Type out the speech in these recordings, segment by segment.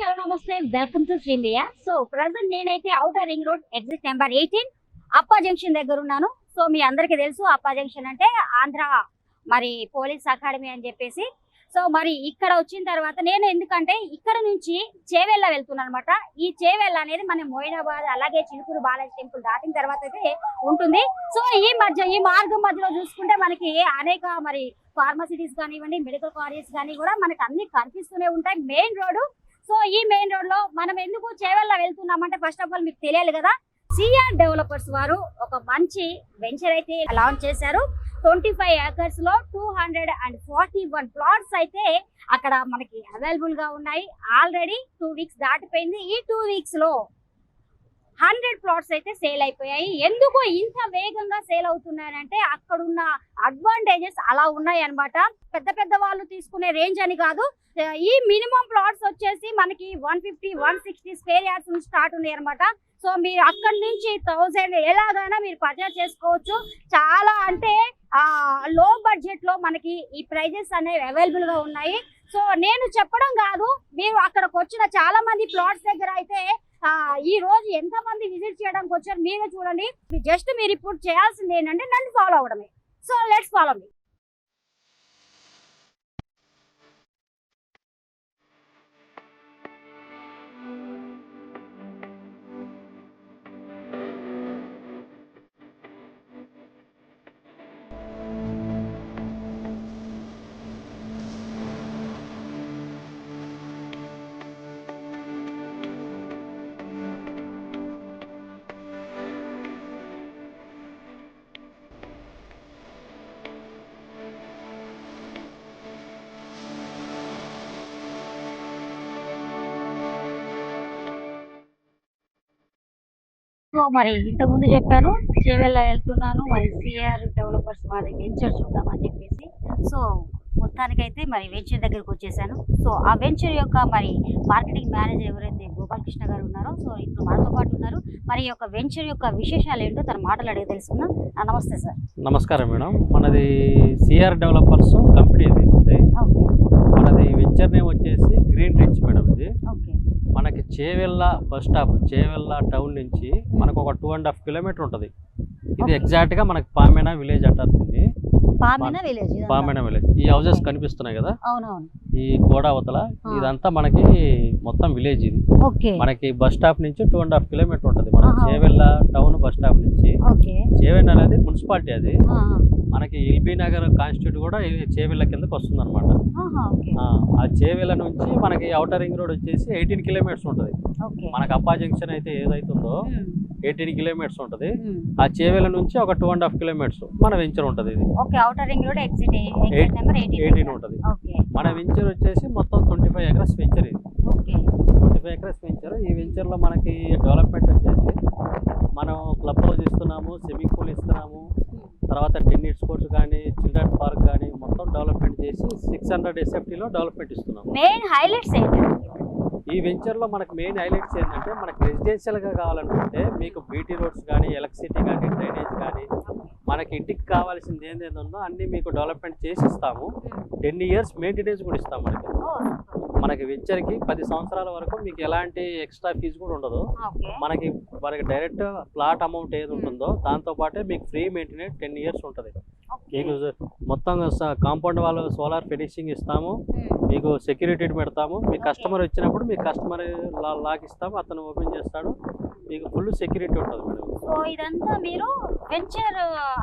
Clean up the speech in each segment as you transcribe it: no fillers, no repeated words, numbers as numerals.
Hello నమస్తే welcome to India. So present నేనైతే outer ring road exit number 18 Appa junction దగ్గర ఉన్నాను. సో మీ అందరికీ తెలుసు అప్పా జంక్షన్ అంటే ఆంధ్ర మరి పోలీస్ అకాడమీ అని చెప్పేసి. సో మరి ఇక్కడ వచ్చిన తర్వాత నేను ఎందుకంటే ఇక్కడ నుంచి చేవెళ్ళ వెళ్తున్నాను అనమాట. ఈ చేవెళ్ళ అనేది మన మోయినాబాద్ అలాగే చిలుకూరు బాలాజీ టెంపుల్ దాటిన తర్వాత అయితే ఉంటుంది. సో ఈ మార్గం మధ్యలో చూసుకుంటే మనకి అనేక మరి ఫార్మసిటీస్ కానివ్వండి, మెడికల్ కాలేజెస్ కానీ కూడా మనకి అన్ని కనిపిస్తూనే ఉంటాయి. Main road. సో ఈ మెయిన్ రోడ్ లో మనం ఎందుకు చేవెళ్ళ వెళ్తున్నామంటే ఫస్ట్ ఆఫ్ ఆల్ మీకు తెలియాలి కదా, సిఆర్ డెవలపర్స్ వారు ఒక మంచి వెంచర్ అయితే లాంచ్ చేశారు. 25 acres లో 241 ప్లాట్స్ అయితే అక్కడ మనకి అవైలబుల్ గా ఉన్నాయి. ఆల్రెడీ 2 weeks దాటిపోయింది. ఈ 2 weeks లో 100 ప్లాట్స్ అయితే సేల్ అయిపోయాయి. ఎందుకు ఇంత వేగంగా సేల్ అవుతున్నాయంటే అక్కడున్న అడ్వాంటేజెస్ అలా ఉన్నాయి అన్నమాట. పెద్ద పెద్ద వాళ్ళు తీసుకునే రేంజ్ అని కాదు. ఈ మినిమం ప్లాట్స్ వచ్చేసి మనకి 150-160 స్క్వేర్ యార్డ్స్ నుంచి స్టార్ట్ ఉన్నాయి అనమాట. సో మీరు అక్కడి నుంచి 1000 ఎలాగైనా మీరు పర్చేస్ చేసుకోవచ్చు. చాలా అంటే లో బడ్జెట్ లో మనకి ఈ ప్రైజెస్ అనేవి అవైలబుల్ గా ఉన్నాయి. సో నేను చెప్పడం కాదు, మీరు అక్కడికి వచ్చిన చాలా మంది ప్లాట్స్ దగ్గర అయితే ఈ రోజు ఎంత మంది విజిట్ చేయడానికి వచ్చారు మీరే చూడండి. జస్ట్ మీరు ఇప్పుడు చేయాల్సింది ఏంటంటే నన్ను ఫాలో అవడమే. So let's follow me. So మరి ఇంతకు ముందు చెప్పాను చేవెళ్ళ వెళ్తున్నాను, మరి సిఆర్ డెవలపర్స్ వారి వెంచర్ చూద్దామని చెప్పేసి. సో మొత్తానికైతే మరి వెంచర్ దగ్గరకు వచ్చేసాను. సో ఆ వెంచర్ యొక్క మరి మార్కెటింగ్ మేనేజర్ ఎవరైతే గోపాలకృష్ణ గారు ఉన్నారో, సో ఇప్పుడు మనతో పాటు ఉన్నారు. మరి యొక్క వెంచర్ యొక్క విశేషాలు ఏంటో తన మాటలు అడిగి తెలుసుకుందాం. నమస్తే సార్. నమస్కారం మేడం. మనది సిఆర్ డెవలపర్స్ కంపెనీ ఇది ఉంది. మనది వెంచర్ నేమ్ వచ్చేసి గ్రీన్ రిచ్ మేడం. ఇది మనకి Chevella bus stop, Chevella town నుంచి మనకు ఒక 2.5 కిలోమీటర్ ఉంటుంది. ఇది ఎగ్జాక్ట్ గా మనకి పామెనా విలేజ్ అంటారు దీన్ని. పామెనా విలేజ్. ఈ హౌసెస్ కనిపిస్తున్నాయి కదా, ఈ గోడావతల ఇదంతా మనకి మొత్తం విలేజ్. ఇది మనకి బస్ స్టాప్ నుంచి 2.5 కిలోమీటర్ ఉంటుంది. మన చేవెళ్ళ టౌన్ బస్ స్టాప్ నుంచి. చేవెళ్ళ అనేది మున్సిపాలిటీ. అది మనకి ఎల్బీ నగర్ కాన్స్టిట్యూట్ కూడా చేవెళ్ళ కిందకి వస్తుంది అనమాట. ఆ చేవెళ్ళ నుంచి మనకి ఔటర్ రింగ్ రోడ్ వచ్చేసి 18 కిలోమీటర్స్ ఉంటుంది. మనకి అప్పా జంక్షన్ అయితే ఏదైతుందో 18 కిలోమీటర్స్ ఉంటుంది. ఆ చేవెళ్ళ నుంచి ఒక 2.5 కిలోమీటర్స్ మన వెంచర్ ఉంటుంది. ఇది 18 ఉంటుంది. మన వెంచర్ వచ్చేసి మొత్తం 25 acres వెంచర్. ఇది 25 acres వెంచర్. ఈ వెంచర్ లో మనకి డెవలప్మెంట్ వచ్చేసి మనం క్లబ్ హౌస్ ఇస్తున్నాము, స్విమ్మింగ్ పూల్ ఇస్తున్నాము, తర్వాత టెన్నిస్ స్పోర్ట్స్ కానీ, చిల్డ్రన్ పార్క్ కానీ మొత్తం డెవలప్మెంట్ చేసి 600 SFTలో డెవలప్మెంట్ ఇస్తున్నాం. మెయిన్ హైలైట్స్ ఏంటి ఈ వెంచర్లో మనకు మెయిన్ హైలైట్స్ ఏంటంటే మనకు రెసిడెన్షియల్గా కావాలనుకుంటే మీకు బీటీ రోడ్స్ కానీ, ఎలక్ట్రిసిటీ కానీ, డ్రైనేజ్ కానీ, మనకి ఇంటికి కావాల్సింది ఏందేందో అన్నీ మీకు డెవలప్మెంట్ చేసి ఇస్తాము. 10 years మెయింటెనెన్స్ కూడా ఇస్తాం. మనకి వెంచర్కి 10 సంవత్సరాల వరకు మీకు ఎలాంటి ఎక్స్ట్రా ఫీజు కూడా ఉండదు. మనకి డైరెక్ట్ ప్లాట్ అమౌంట్ ఏది ఉంటుందో దాంతోపాటే మీకు ఫ్రీ మెయింటెనెన్స్ 10 years ఉంటుంది. మీకు మొత్తం కాంపౌండ్ వాళ్ళు సోలార్ ఫినిషింగ్ ఇస్తాము, మీకు సెక్యూరిటీ పెడతాము. మీ కస్టమర్ వచ్చినప్పుడు మీ కస్టమర్ లాక్ ఇస్తాము, అతను ఓపెన్ చేస్తాడు, మీకు ఫుల్ సెక్యూరిటీ ఉంటుంది మేడం. సో ఇదంతా మీరు వెంచర్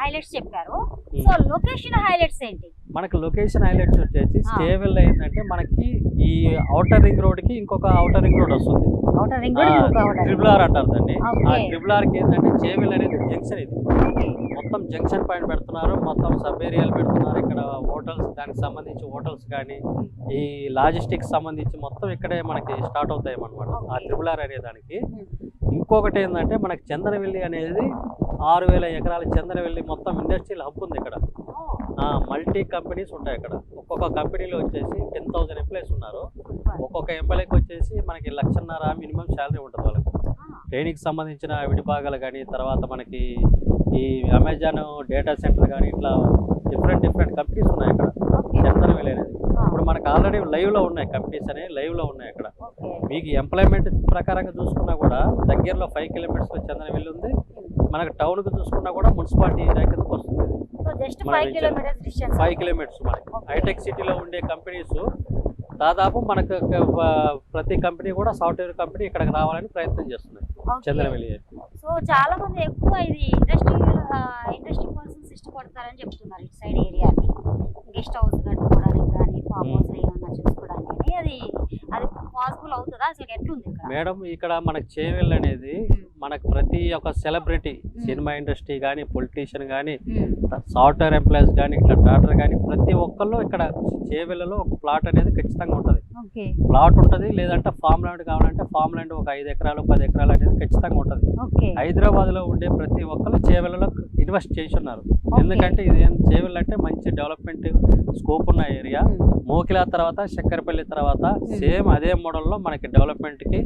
హైలైట్స్ చెప్పారు. సో లొకేషన్ హైలైట్స్ ఏంటి? మనకి లొకేషన్ హైలైట్స్ వచ్చేసి చేవెళ్ళ ఏంటంటే మనకి ఈ ఔటర్ రింగ్ రోడ్ కి ఇంకొక ఔటర్ రింగ్ రోడ్ వస్తుంది. ట్రిపుల్ ఆర్ అంటారు దాన్ని. ఆ ట్రిపుల్ ఆర్ కి ఏంటంటే చేవెళ్ళ అనేది జంక్షన్. ఇది మొత్తం జంక్షన్ పాయింట్ పెడుతున్నారు, మొత్తం సబ్ ఏరియాలు పెడుతున్నారు. ఇక్కడ హోటల్స్, దానికి సంబంధించి హోటల్స్ కానీ, ఈ లాజిస్టిక్స్ సంబంధించి మొత్తం ఇక్కడే మనకి స్టార్ట్ అవుతాయి అన్నమాట. ఆ ట్రిపుల్ ఆర్ అనే దానికి ఇంకొకటి ఏంటంటే మనకి చందనవెల్లి అనేది 6000 ఎకరాల చందనవెల్లి మొత్తం ఇండస్ట్రియల్ హబ్ ఉంది ఇక్కడ. మల్టీ కంపెనీస్ ఉంటాయి ఇక్కడ. ఒక్కొక్క కంపెనీలో వచ్చేసి 10,000 ఎంప్లాయీస్ ఉన్నారు. ఒక్కొక్క ఎంప్లాయీకి వచ్చేసి మనకి 1,50,000 మినిమం శాలరీ ఉంటుంది వాళ్ళకి. ట్రైనింగ్కి సంబంధించిన విడిభాగాలు కానీ, తర్వాత మనకి ఈ అమెజాన్ డేటా సెంటర్ కానీ, ఇట్లా డిఫరెంట్ కంపెనీస్ ఉన్నాయి ఇక్కడ. చందనవెల్లి అనేది. ఇప్పుడు మనకు ఆల్రెడీ లైవ్ లో ఉన్నాయి కంపెనీస్ అనేవి లైవ్ లో ఉన్నాయి అక్కడ. మీకు ఎంప్లాయ్మెంట్ ప్రకారంగా చూసుకున్నా కూడా దగ్గరలో 5 కిలోమీటర్స్ లో చందనవెల్లి ఉంది. మనకు టౌన్ కు చూసుకున్నా కూడా మున్సిపాలిటీ ఏరియా కిందకు వస్తుంది. Just 5 kilometres distance. 5 కిలోమీటర్స్ మనకి హైటెక్ సిటీలో ఉండే కంపెనీస్ దాదాపు మనకు ప్రతి కంపెనీ కూడా సాఫ్ట్వేర్ కంపెనీ ఇక్కడికి రావాలని ప్రయత్నం చేస్తున్నాయి చందనవెల్లి. సో చాలా మంది ఎక్కువ ఇది ఇండస్ట్రీ పర్సన్స్ ఇష్టపడతారని చెప్తున్నారు ఇటు సైడ్ ఏరియాని, గెస్ట్ హౌస్ కట్టుకోవడానికి కానీ ఫామ్ హౌస్ ఏమన్నా చూసుకోవడానికి అది పాసిబుల్ అవుతుందా అసలు ఎట్లుంది మేడం? ఇక్కడ మనకు చేవెళ్ళ అనేది మనకు ప్రతి ఒక్క సెలబ్రిటీ, సినిమా ఇండస్ట్రీ కానీ, పొలిటీషియన్ కానీ, సాఫ్ట్వేర్ ఎంప్లాయీస్ కానీ, ఇట్లా డాక్టర్ కానీ ప్రతి ఒక్కళ్ళు ఇక్కడ చేవెళ్ళలో ఒక ప్లాట్ అనేది ఖచ్చితంగా ఉంటుంది. ప్లాట్ ఉంటుంది, లేదంటే ఫామ్ ల్యాండ్ కావాలంటే ఫామ్ ల్యాండ్ ఒక 5 ఎకరాలు 10 ఎకరాలు అనేది ఖచ్చితంగా ఉంటుంది. హైదరాబాద్ లో ఉండే ప్రతి ఒక్కరు చేవెళ్ళలో ఇన్వెస్ట్ చేసి ఉన్నారు. ఎందుకంటే ఇది చేవెళ్ళ అంటే మంచి డెవలప్మెంట్ స్కోప్ ఉన్న ఏరియా. మోకిలా తర్వాత శంకరపల్లి తర్వాత సేమ్ అదే మోడల్లో మనకి డెవలప్మెంట్ కి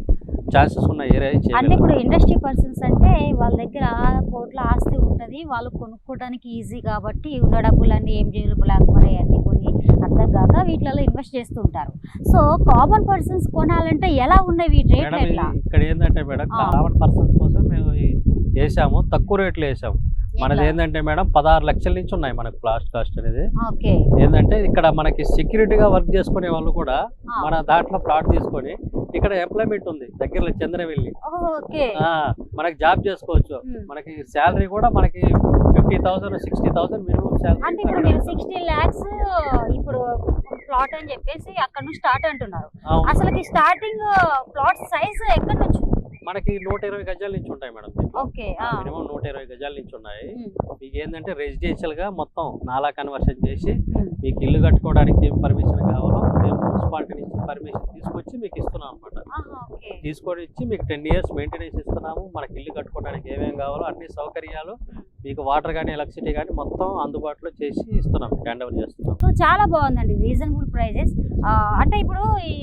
ఛాన్సెస్ ఉన్న ఏరియా. అంటే ఇప్పుడు ఇండస్ట్రీ పర్సన్స్ అంటే వాళ్ళ దగ్గర కోట్ల ఆస్తి ఉంటుంది, వాళ్ళు కొనుక్కోవడానికి ఈజీ కాబట్టి ఉన్న డబ్బులన్నీ ఏం చేయాలి బ్లాక్ మనీ అన్ని కొన్ని అర్థం కాక వీటిలో ఇన్వెస్ట్ చేస్తుంటారు. సో కామన్ పర్సన్స్ కొనాలంటే ఎలా ఉన్నాయి వీటి రేట్లు ఎట్లా? ఇక్కడ ఏంటంటే మేడం కామన్ పర్సన్స్ కోసం మేము వేసాము, తక్కువ రేట్లు వేసాము. మనది ఏంటంటే మేడం 16 లక్షల నుంచి ఉన్నాయి మనకు ప్లాస్ట్ కాస్ట్ అనేది. ఏంటంటే ఇక్కడ మనకి సెక్యూరిటీగా వర్క్ చేసుకునే వాళ్ళు కూడా మన దాంట్లో ప్లాట్ తీసుకొని ఇక్కడ ఎంప్లాయ్మెంట్ ఉంది దగ్గరలో చంద్రవెల్లి, మనకి జాబ్ చేసుకోవచ్చు. మనకి శాలరీ కూడా మనకి 50,000 60,000 మినిమం శాలరీ. అంటే ఇప్పుడు మీరు 60 lakhs ఇప్పుడు ప్లాట్ అని చెప్పేసి అక్కడ నుంచి స్టార్ట్ అంటున్నారు. అసలు స్టార్టింగ్ ప్లాట్ సైజ్ ఎక్కడి నుంచి? మనకి 120 గజాల నుంచి ఉంటాయి మేడం. మినిమం 120 గజాల నుంచి ఉన్నాయి. మీకు ఏంటంటే రెసిడెన్షియల్ గా మొత్తం నాలా కన్వర్షన్ చేసి మీకు ఇల్లు కట్టుకోవడానికి పర్మిషన్ కావాలో మేము మున్సిపాలిటీ నుంచి పర్మిషన్ తీసుకొచ్చి మీకు ఇస్తున్నాం అనమాట. తీసుకొని ఇచ్చి మీకు 10 years మెయింటెనెన్స్ ఇస్తున్నాము. మనకి ఇల్లు కట్టుకోవడానికి ఏమేమి కావాలో అన్ని సౌకర్యాలు మీకు వాటర్ కానీ ఎలక్ట్రిసిటీ కానీ మొత్తం అందుబాటులో చేసి ఇస్తున్నాం, హ్యాండ్ ఓవర్ చేస్తున్నాం. సో చాలా బాగుందండి, రీజనబుల్ ప్రైజెస్. అంటే ఇప్పుడు ఈ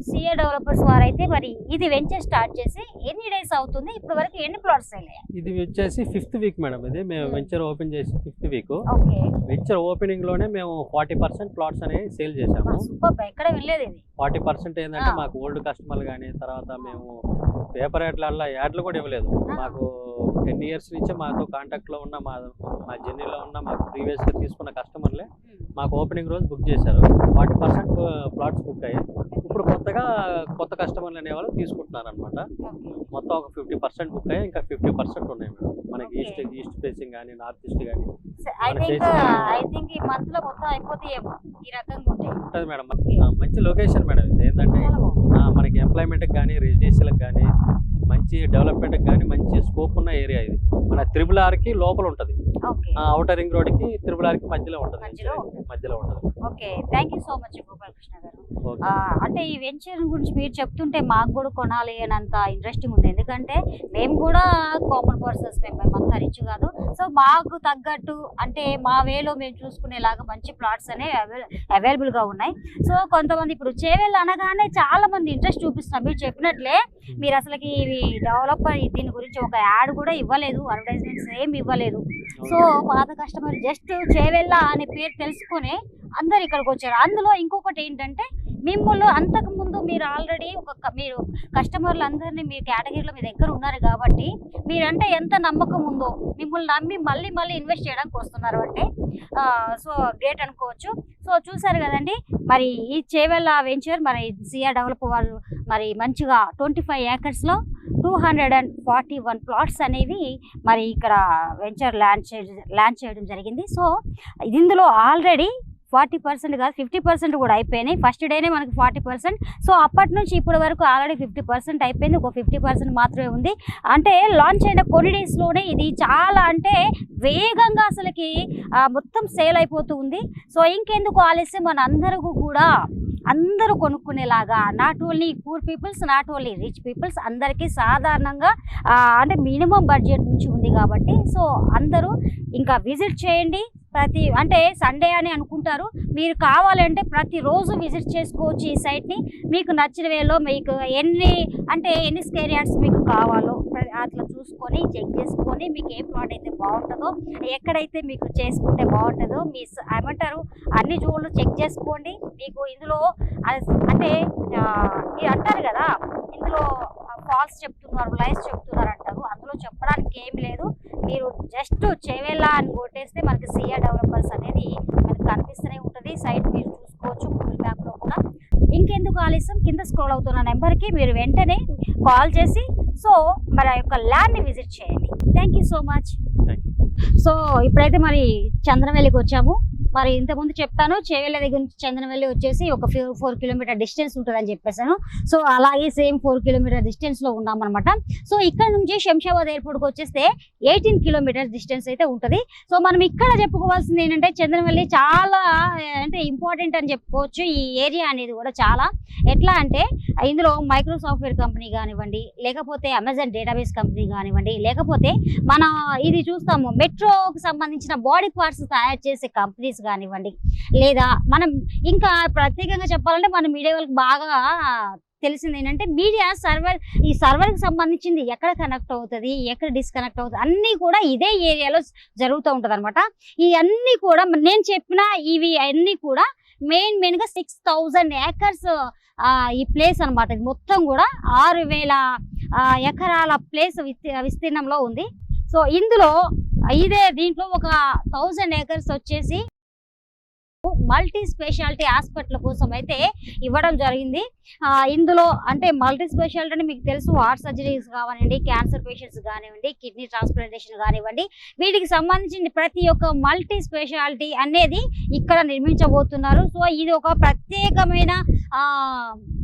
సిఏ డెవలపర్స్ వారైతే మరి ఇది వెంచర్ స్టార్ట్ చేసి ఎన్ని డేస్ అవుతుంది, ఇప్పటి వరకు ఎన్ని ప్లాట్స్ వెళ్ళాయి? ఇది వచ్చేసి 5th వీక్ మేడం. ఇది మేము వెంచర్ ఓపెన్ చేసి 5th వీక్. వెంచర్ ఓపెనింగ్ లోనే మేము 40% ప్లాట్స్ అనేవి సేల్ చేసాము. ఎక్కడ వెళ్ళలేదు ఇది 40% ఏంటంటే మాకు ఓల్డ్ కస్టమర్లు కానీ, తర్వాత మేము పేపర్ యాడ్లు కూడా ఇవ్వలేదు. మాకు 10 years నుంచి మాతో కాంటాక్ట్ లో ఉన్న మా జర్నీలో ఉన్న మాకు ప్రీవియస్ గా తీసుకున్న కస్టమర్లే మాకు ఓపెనింగ్ రోజు బుక్ చేశారు. 40% ప్లాట్స్ బుక్ అయ్యాయి. ఇప్పుడు కొత్త కస్టమర్లు అనేవాళ్ళు తీసుకుంటున్నారు అనమాట. మొత్తం ఒక 50% బుక్ అయ్యాయి, ఇంకా 50% ఉన్నాయి మేడం. మనకి ఈస్ట్ ఫేసింగ్ కానీ, నార్త్ ఈస్ట్ కానీ ఉంటుంది మేడం. మంచి లొకేషన్ మేడం. ఇది ఏంటంటే మనకి ఎంప్లాయ్మెంట్ కానీ, రెసిడెన్షియల్ కానీ, మంచి డెవలప్మెంట్ కానీ మంచి స్కోప్ ఉన్న ఏరియా ఇది. మన RRR కి లోపల ఉంటది, ఔటర్ రింగ్ రోడ్ కి RRR కి మధ్యలో ఉంటది. Okay, thank you so much Gopalakrishna గారు. అంటే ఈ వెంచర్ గురించి మీరు చెప్తుంటే మాకు కూడా కొనాలి అనంత ఇంట్రెస్టింగ్ ఉంది. ఎందుకంటే మేము కూడా కామన్ పర్సన్స్, మేమంతా రిచ్ కాదు. సో మాకు తగ్గట్టు అంటే మా వేలో మేము చూసుకునేలాగా మంచి ప్లాట్స్ అనేవి అవైలబుల్ గా ఉన్నాయి. సో కొంతమంది ఇప్పుడు చేవెళ్ళ అనగానే చాలా మంది ఇంట్రెస్ట్ చూపిస్తున్నారు. మీరు చెప్పినట్లే మీరు అసలుకి డెవలపర్ దీని గురించి ఒక యాడ్ కూడా ఇవ్వలేదు, అడ్వర్టైజ్మెంట్స్ ఏమి ఇవ్వలేదు. సో పాత కస్టమర్ జస్ట్ చేవెళ్ళ అనే పేరు తెలుసుకుని అందరు ఇక్కడికి వచ్చారు. అందులో ఇంకొకటి ఏంటంటే మిమ్మల్ని అంతకు ముందు మీరు ఆల్రెడీ మీరు కస్టమర్లు అందరినీ మీ కేటగిరీలో మీ దగ్గర ఉన్నారు కాబట్టి మీరంటే ఎంత నమ్మకం ఉందో, మిమ్మల్ని నమ్మి మళ్ళీ ఇన్వెస్ట్ చేయడానికి వస్తున్నారు అంటే సో గ్రేట్ అనుకోవచ్చు. సో చూసారు కదండి, మరి ఈ చేవెళ్ళ వెంచర్ మరి సిఆర్ డెవలప్ వాళ్ళు మరి మంచిగా 25 acres లో 241 ప్లాట్స్ అనేవి మరి ఇక్కడ వెంచర్ ల్యాండ్ చేయడం జరిగింది. సో ఇందులో ఆల్రెడీ 40% కాదు 50% కూడా అయిపోయినాయి. ఫస్ట్ డేనే మనకి 40%. సో అప్పటి నుంచి ఇప్పటి వరకు ఆల్రెడీ 50% అయిపోయింది, ఒక 50% మాత్రమే ఉంది. అంటే లాంచ్ అయిన కొన్ని డేస్లోనే ఇది చాలా అంటే వేగంగా అసలుకి మొత్తం సేల్ అయిపోతూ ఉంది. సో ఇంకెందుకు ఆలస్యం, మన అందరూ కొనుక్కునేలాగా, not only poor peoples, not only rich peoples, అందరికీ సాధారణంగా అంటే మినిమం బడ్జెట్ నుంచి ఉంది కాబట్టి సో అందరూ ఇంకా విజిట్ చేయండి. ప్రతి అంటే సండే అని అనుకుంటారు, మీరు కావాలంటే ప్రతిరోజు విజిట్ చేసుకోవచ్చు ఈ సైట్ని. మీకు నచ్చిన వేలో మీకు ఎన్ని స్క్వేర్ యార్డ్స్ మీకు కావాలో అట్లా చూసుకొని చెక్ చేసుకొని మీకు ఏ ప్లాట్ అయితే బాగుంటుందో, ఎక్కడైతే మీకు చేసుకుంటే బాగుంటుందో మీ ఏమంటారు అన్ని జోన్లు చెక్ చేసుకోండి. మీకు ఇందులో అంటే మీరు అంటారు కదా ఇందులో ఫాల్స్ చెప్తున్నారు, లైస్ చెప్తున్నారు అంటారు. అందులో చెప్పడానికి ఏం లేదు. మీరు జస్ట్ చేవేళ్ళ అని కొట్టేస్తే మనకి సిఆర్ డెవలపర్స్ అనేది మనకు కనిపిస్తూనే ఉంటుంది. సైట్ మీరు చూసుకోవచ్చు గూగుల్ మ్యాప్లో కూడా. ఇంకెందుకు ఆలస్యం, కింద స్క్రోల్ అవుతున్న నెంబర్కి మీరు వెంటనే కాల్ చేసి సో మన యొక్క ల్యాండ్ని విజిట్ చేయండి. Thank you so much. So ఇప్పుడైతే మరి చంద్రవెల్లికి వచ్చాము. మరి ఇంతకుముందు చెప్పాను చేవేళ్ళ దగ్గర నుంచి చంద్రవెల్లి వచ్చేసి ఒక 4 కిలోమీటర్ డిస్టెన్స్ ఉంటుందని చెప్పేసాను. సో అలాగే సేమ్ 4 కిలోమీటర్ డిస్టెన్స్లో ఉన్నామన్నమాట. సో ఇక్కడ నుంచి శంషాబాద్ ఎయిర్పోర్ట్కి వచ్చేస్తే 18 కిలోమీటర్స్ డిస్టెన్స్ అయితే ఉంటుంది. సో మనం ఇక్కడ చెప్పుకోవాల్సింది ఏంటంటే చంద్రవెల్లి చాలా అంటే ఇంపార్టెంట్ అని చెప్పుకోవచ్చు. ఈ ఏరియా అనేది కూడా చాలా ఎట్లా అంటే ఇందులో మైక్రోసాఫ్ట్వేర్ కంపెనీ కానివ్వండి, లేకపోతే అమెజాన్ డేటాబేస్ కంపెనీ కానివ్వండి, లేకపోతే మన ఇది చూస్తాము మెట్రోకి సంబంధించిన బాడీ పార్ట్స్ తయారు చేసే కంపెనీస్ కానివ్వండి, లేదా మనం ఇంకా ప్రత్యేకంగా చెప్పాలంటే మన మీడియా వాళ్ళకి బాగా తెలిసింది ఏంటంటే మీడియా ఈ సర్వర్కి సంబంధించింది ఎక్కడ కనెక్ట్ అవుతుంది, ఎక్కడ డిస్కనెక్ట్ అవుతుంది అన్నీ కూడా ఇదే ఏరియాలో జరుగుతూ ఉంటుంది అనమాట. ఇవన్నీ కూడా నేను చెప్పిన ఇవి అన్నీ కూడా మెయిన్గా 6000 ఏకర్స్ ఈ ప్లేస్ అనమాట. ఇది మొత్తం కూడా 6000 ఎకరాల ప్లేస్ విస్తీర్ణంలో ఉంది. సో ఇందులో దీంట్లో ఒక 1000 ఏకర్స్ వచ్చేసి మల్టీ స్పెషాలిటీ హాస్పిటల్ కోసం అయితే ఇవ్వడం జరిగింది. ఇందులో అంటే మల్టీ స్పెషాలిటీ అంటే మీకు తెలుసు, హార్ట్ సర్జరీస్ కానివ్వండి, క్యాన్సర్ పేషెంట్స్ కానివ్వండి, కిడ్నీ ట్రాన్స్ప్లాంటేషన్ కానివ్వండి, వీటికి సంబంధించిన ప్రతి ఒక్క మల్టీ స్పెషాలిటీ అనేది ఇక్కడ నిర్మించబోతున్నారు. సో ఇది ఒక ప్రత్యేకమైన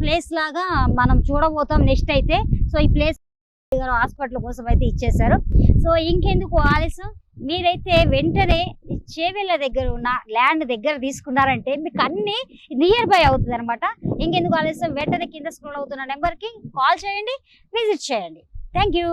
ప్లేస్ లాగా మనం చూడబోతాం నెక్స్ట్ అయితే. సో ఈ ప్లేస్ హాస్పిటల్ కోసం అయితే ఇచ్చేసారు. సో ఇంకెందుకు ఆలస్యం, మీరైతే వెంటనే చేవేళ్ళ దగ్గర ఉన్న ల్యాండ్ దగ్గర తీసుకున్నారంటే మీకు అన్ని నియర్ బై అవుతుంది అనమాట. ఇంకెందుకు ఆలస్యం, వెంటనే కింద స్క్రోల్ అవుతున్న నెంబర్కి కాల్ చేయండి, విజిట్ చేయండి. Thank you.